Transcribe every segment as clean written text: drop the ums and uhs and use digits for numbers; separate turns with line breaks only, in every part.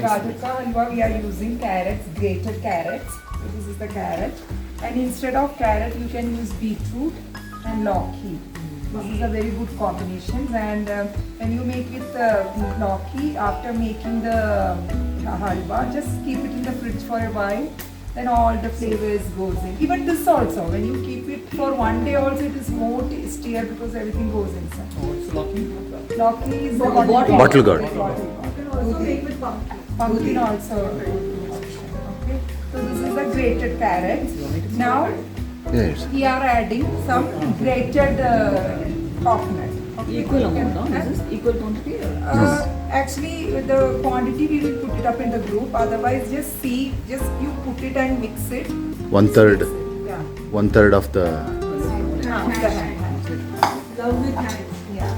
Gajar ka halwa we are using carrots, grated carrots. So this is the carrot. And instead of carrot, you can use beetroot and lauki. This is a very good combination. And when you make with lauki, after making the halwa, just keep it in the fridge for a while. Then all the flavors goes in. Even this also, when you keep it for one day also, it is more tastier because everything goes inside.
What's Loki?
Loki is the
Bottle gourd.
You can also make with pumpkin. Pumpkin also. Okay. So this is the grated carrots. Now
Yes.
we are adding some grated coconut. Okay.
Equal amount, no? This is equal quantity?
Actually, the quantity we will put it up in the group. Otherwise, just see, just you put it and mix it.
1/3.
Yeah.
1/3 of the.
The hand.
Love with hands.
Yeah.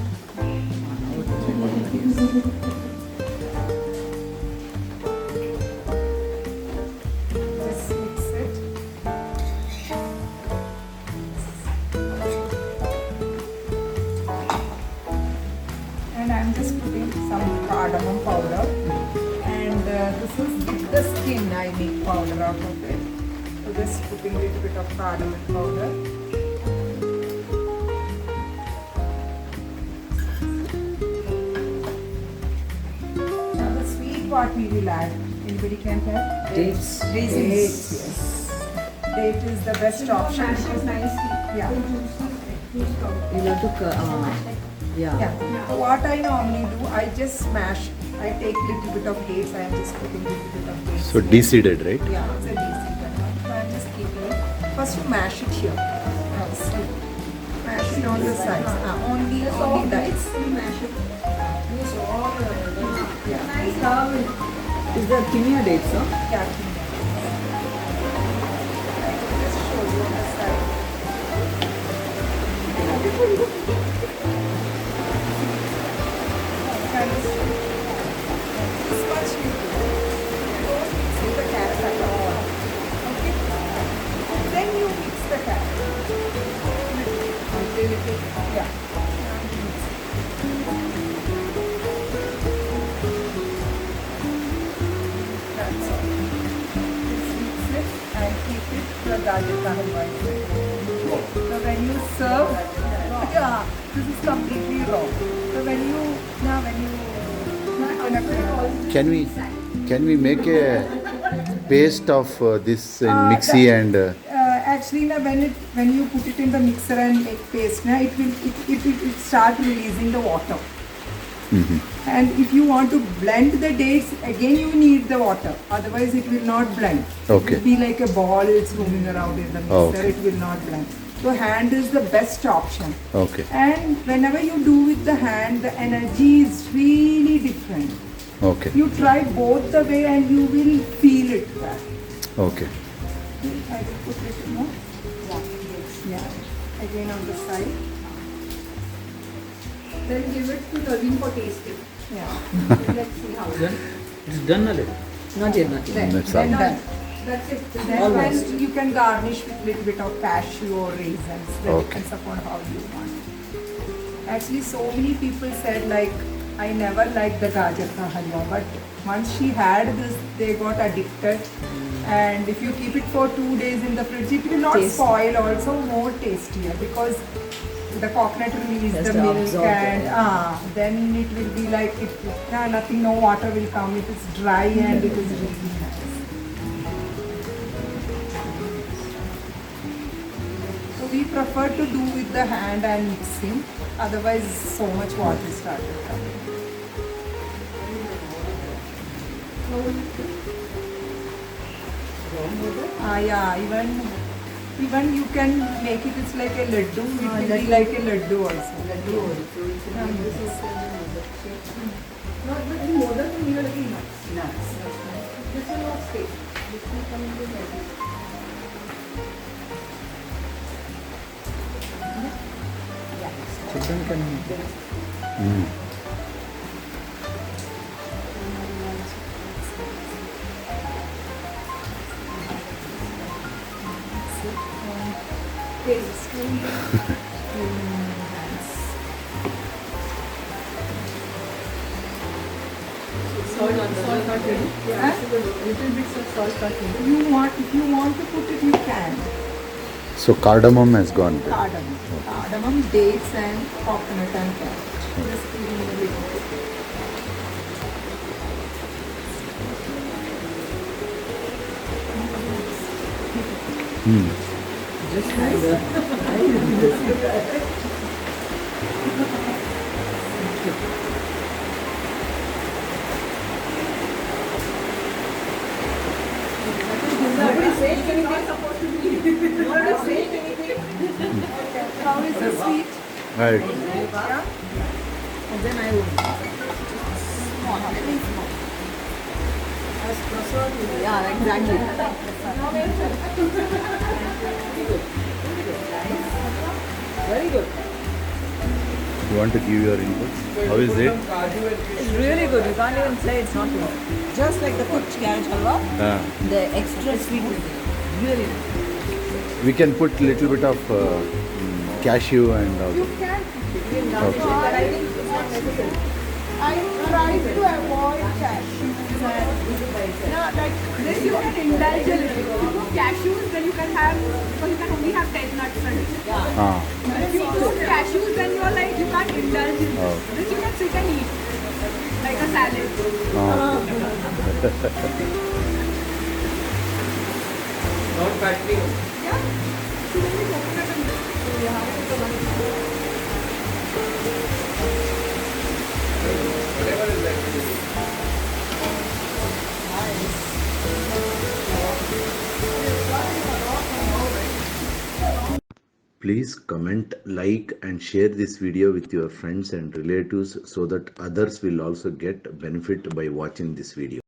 Just mix it. And I'm just putting some cardamom powder. And this is with the skin I make powder out of it. So just putting a little bit of cardamom powder. Now the sweet what we will add. Anybody can tell?
Dates.
Raisins. Yes. Date is the best option.
Mash it nicely.
Yeah.
You have to, yeah.
Yeah. So what I normally do, I just smash. I take little bit of dates. I am just putting little bit of dates.
So de-seeded, right?
Yeah, it's a decent one. So I'm just keeping it. First you mash it here. See. Mash it on the sides. Only dice.
Mash it.
Yeah.
Nice love.
Is that kimia dates, no?
Yeah. Just show you on the side. Kind of this much you do. Don't mix with the carrot at all. Okay? Then you mix the carrot. Little. Yeah. That's all. Just mix it and keep it the gajar ka halwa inside. So when you serve, yeah, this is completely raw. So when you
Can we make a paste of this in mixie and
actually now when you put it in the mixer and make paste, now it will start releasing the water. And if you want to blend the dates, again you need the water. Otherwise it will not blend.
Okay.
It will be like a ball, it's roaming around in the mixer.
Okay.
It will not blend. So hand is the best option.
okay.
And whenever you do with the hand, the energy is really different.
Okay.
You try both the way and you will feel it back.
Okay.
I will put it more. Yeah. Again on the side.
Then give it to Naveen for tasting.
Yeah.
Let's see how it
Then it's done already.
Not yet, not yet.
That's
Then
all.
done.
That's it.
Then
Almost.
when you can garnish with little bit of cashew or raisins. That
Okay.
depends upon how you want. Actually, so many people said like, I never liked the gajar ka halwa, but once she had this, they got addicted. And if you keep it for 2 days in the fridge, it will not
Tasty.
spoil. Also more tastier because the coconut release
Has
the
to
milk
absorb
and then it will be like nothing, no water will come. It is dry and it is really nice. So we prefer to do with the hand and mixing. Otherwise, so much water started coming. Yeah, even you can make it. It's like a laddu. It will be like a laddu also.
Not but in modak we need a little nuts. This will not stay. This will come in the heavy.
Children can.
Taste.
Salt not ready.
Huh?
Little bits of salt not ready.
If you want to put it, you can.
So cardamom has gone there.
Cardamom, dates and coconut and carrot. Just put in a little bit.
Just had
Nobody saying anything. Nobody saying anything.
How is the sweet?
Right.
and then I would.
Small, very small.
Yeah, exactly. Very good.
You want to give your input? How is it?
It's really good. You can't even say it's not good. Just like the cooked carrot halwa,
Ah.
the extra sweetness. Really nice.
We can put little bit of cashew and all.
You can.
Okay.
But I think it's not necessary.
I try to avoid cashews and
No, like this you can indulge a little. If you put cashews, then you can have, because you can only have 10 nuts a day.
Ah.
If you put cashews, then you're like, you can't indulge in
Oh.
this. This you can sit and eat, like a salad.
Ah.
Yeah. So then you open it and
Please comment, like and share this video with your friends and relatives so that others will also get benefit by watching this video.